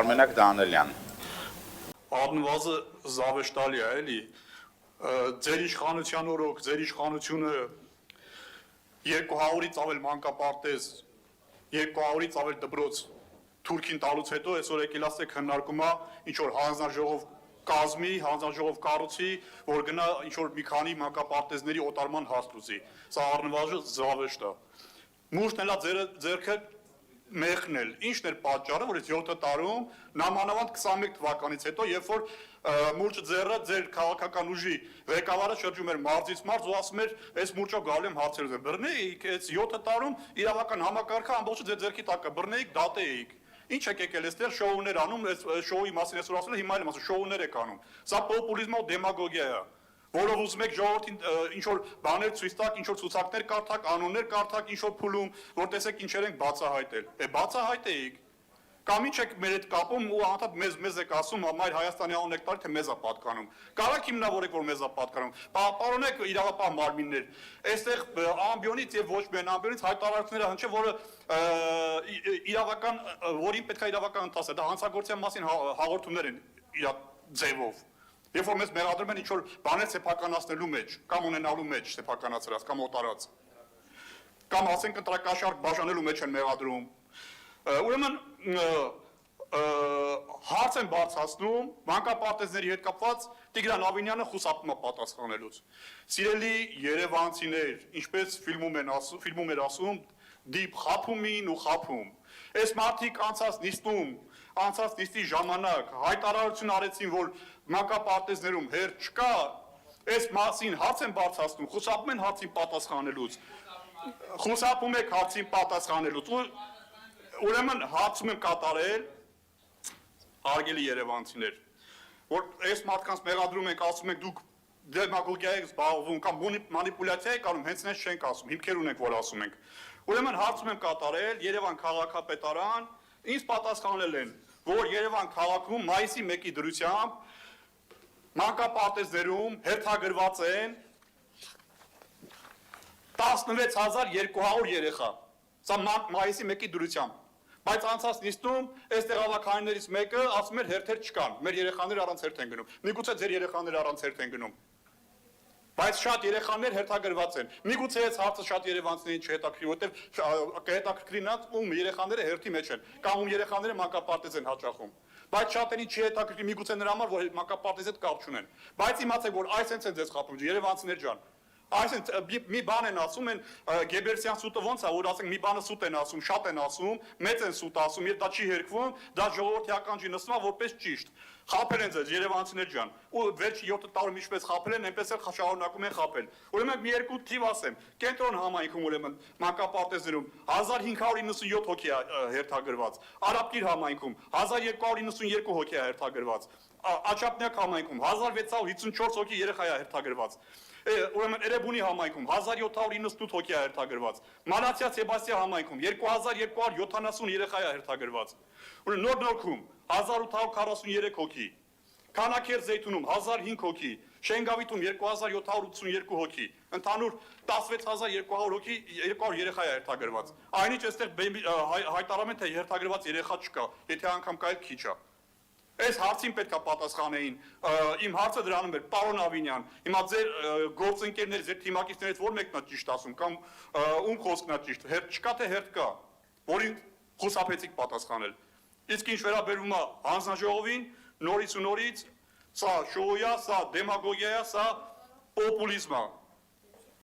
Արմենակ Դանելյան։ Առնվազը զավեշտալի է, էլի, ձեր իշխանության օրոք, ձեր իշխանությունը 200-ից ավել մանկապարտեզ, 200-ից ավել դպրոց Թուրքին տալուց հետո այսօր եկել ասեք քննարկումա ինչ-որ հանձնաժողով կազմի, հանձնաժողով կառուցի, որ գնա ինչ-որ մի քանի մանկապարտեզների օտարման հաստ լուծի։ Սա առնվազն զավեշտ է։ Մուշտն էլա ձերքը մեղնել, ինչն էր պատճառը, որ այս 7 տարում, նամանավանդ 21 թվականից հետո, երբ որ մուրճը ձեռը ձեր քաղաքական ուժի ղեկավարը շրջում էր մարզից մարզ ու ասում էր, այս մուրճով գալու եմ հարցեր ուզեմ, բռնեիք, այս 7 տարում իրավական համակարգը ամբողջը ձեր ձեռքի տակ է, բռնեիք, դատեիք։ Ինչ եք եկել այստեղ շոուներ անում, այս շոուի մասին այսօր ասել, հիմա էլ եմ ասում, շոուներ եք անում։ Սա պոպուլիզմ ու դեմագոգիա է, որով ուզում եք ժողովրդին ինչ-որ բաներ ցույց տաք, ինչ-որ ցուցակներ կարդաք, անուններ կարդաք, ինչ-որ փուլում, որ տեսեք ինչեր ենք բացահայտել։ Բացահայտեիք։ Կամ ինչ եք մեր հետ կապում ու անդադ մեզ եք ասում, մայր Հայաստանի անուն եք տալի, թե մեզ է պատկանում։ Կարաք հիմնավորեք, որ մեզ է պատկանում։ Պարոնեք իրավապահ մարմիններ։ Այստեղ ամբիոնից եւ ոչ միայն ամբիոնից հայտարարությունները հնչե, որը իրավական, որին պետք է իրավական ընթացը, դա հանցագործության մասին հաղորդումներ են իր ձևով։ Երբ որ մեզ մեղադրում են ինչ-որ բաներ սեփականացնելու մեջ, կամ ունենալու մեջ սեփականացրած, կամ օտարած, կամ ասենք ընտրակաշառք բաժանելու մեջ են մեղադրում։ Ուրեմն հարց են բարձրացնում մանկապարտեզների հետ կապված Տիգրան Ավինյանը խուսափում է պատասխանելուց։ Սիրելի երևանցիներ, ինչպես ֆիլմում էր ասում, դիպ խափումին ու խափում։ Այս մարդիկ անցած նիստի ժամանակ հայտարարություն արեցին, որ մանկապարտեզներում հերթ չկա, այս մասին հարց են բարձրացնում, խուսափում են հարցին պատասխանելուց։ Խուսափում եք հարցին պատասխանելուց։ Ուրեմն հարցում եմ կատարել, հարգելի երևանցիներ, որ այս մարդկանց մեղադրում ենք, ասում ենք դուք դեմագոգիա եք զբաղվում կամ մանիպուլյացիա եք անում, հենց նենց չենք ասում, հիմքեր ունենք, որ ասում ենք։ Ուրեմն հարցում եմ կատարել, Երևան քաղաքապետարան ինձ պատասխանել են, որ Երևան քաղաքում մայիսի 1-ի դրությամբ մանկապարտեզներում հերթագրված են 16200 երեխա։ Սա մայիսի 1-ի դրությամբ։ Բայց անցած նիստում այս տեղավակայիններից մեկը ասում էր հերթեր չկան, մեր երեխաները առանց հերթ են գնում։ Միգուցե ձեր երեխաները առանց հերթ են գնում։ Բայց շատ երեխաներ հերթագրված են։ Միգուցե այս հարցը շատ երևանցիներին չհետաքրքրի, որտեղ կհետաքրքրի նրանց, ում երեխաները հերթի մեջ են, կամ ում երեխաները մանկապարտեզ են հաճախում։ Բայց շատերին չի հետաքրքրի, միգուցե նրա համար, որ մանկապարտեզի հետ կապ չունեն։ Բայց իմացեք, որ այս են ձեզ խափում, երևանցիներ ջան։ Այսինքն մի բան են ասում են Գեբելսյան սուտը ոնց է, որ ասենք մի բանը սուտ են ասում, շատ են ասում, մեծ են սուտ ասում, եւ դա չի հերքվում, դա ժողովրդի ականջի նստում է որպես ճիշտ։ Խափել են ձեզ երևանցիներ ջան։ Ու վերջի 7 տարում ինչպես խափել են, այնպես էլ շարունակում են խափել։ Ուրեմն մի երկու թիվ ասեմ։ Կենտրոն համայնքում ուրեմն մանկապարտեզներում 1597 հոգի է հերթագրված։ Արաբկիր համայնքում 1292 հոգի է հերթագրված։ Աչափնյակ համայնքում 1654 հոգի երեխա է հերթագրված։ Ուրեմն Էրեբունի համայնքում 1798 հոգի է հերթագրված։ Մանացիա Սեբաստիա համայնքում 2270 երեխա է հերթագրված։ Ուրեմն Նոր-Նորքում 1843 հոգի։ Քանաքեր Զեյթունում 1005 հոգի, Շենգավիթում 2782 հոգի, ընդհանուր 16200 հոգի, 200 երեխա է հերթագրված։ Այնինչ այստեղ հայտարարում են, թե հերթագրված երեխա չկա, եթե անգամ կա, քիչ է։ Այս հարցին պետք է պատասխանեին։ Իմ հարցը դրանում էր, պարոն Ավինյան, հիմա ձեր գործընկերներից, ձեր թիմակիցներից որ մեկն է ճիշտ ասում, կամ ում խոսքն է ճիշտ, հերթ չկա, թե հերթ կա, որին խուսափեցիք պատասխանել։ Իսկ ինչ վերաբերում է հանձնաժողովին, նորից ու նորից, սա շոու է, սա դեմագոգիա է, սա պոպուլիզմ է։